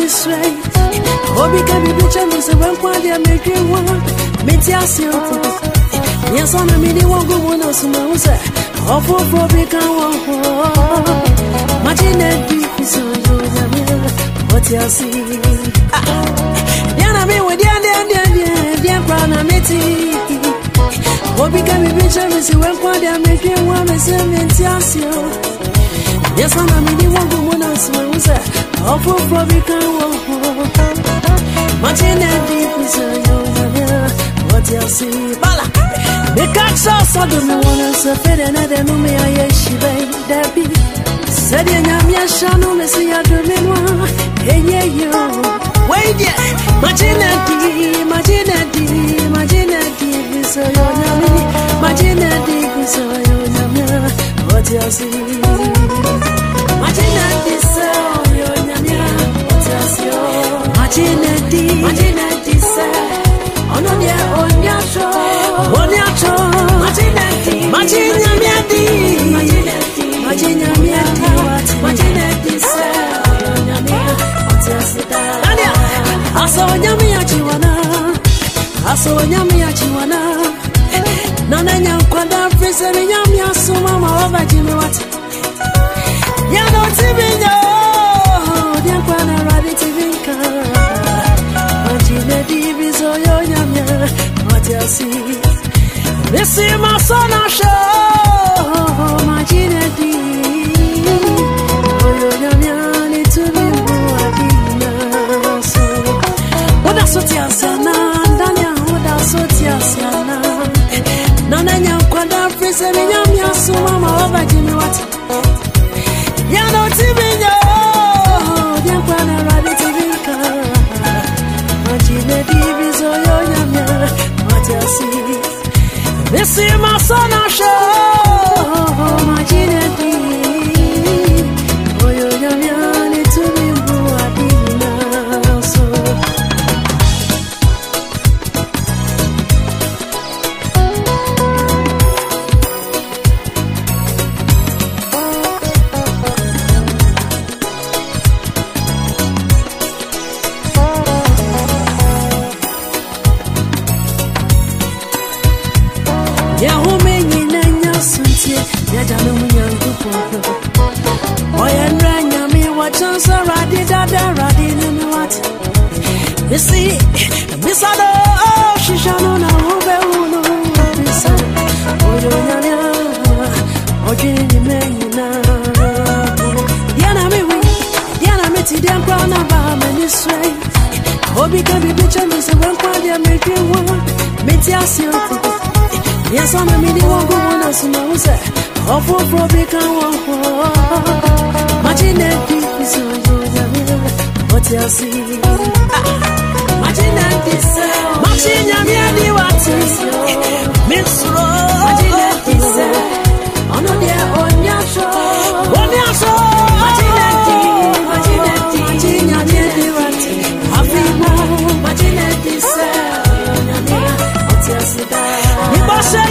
sway. Obi can be bitch and say when they make you one. Metias you. Yes, on a mini one go one or some say. Awful for become one. Imagine that deep is on you. What you see. Yana me with the brown and nitty. Obi can be bitch and say when they make you one. Metias you. Yes, I'm a mini one woman as well. Of probably can walk. Imagine that deep is what you see. Bala. The catch us on the one as a fed another no me. I she babe that be. Said in a mere shano, Messi, I do me one. Hey, yeah, you. Wait, yeah. Imagine that deep is your yummy. Imagine that deep is your yummy. What you see. This is my son, I show my geneti. Oh, you're need to be more. So, what a sotiasana, Dania, what a sotiasana. Nana, Quada, Prison, Yamia, Suma, over Jimmy, what? Yano Tibino, Yaquana, Rabbit, my geneti is all your yamia, what you see. This is my son, I show my geneti. Oh, you're need to be more. So, you see, Miss Ado, she shall know now. Oh, Jenny, Yana, me, Tidian Brown, and you sway. Obi can be bitch and miss one part, they make you one. Metias you. Yes, I'm a mini one go on as soon as I say. Oh, for probably can walk. Imagine that deep is on you. What you see. Machina miadi wati Misro Machina kise Ono dia onyasho Onyasho Machina miadi wati Afimo Machina kise Nyamia Otiasida Nibashe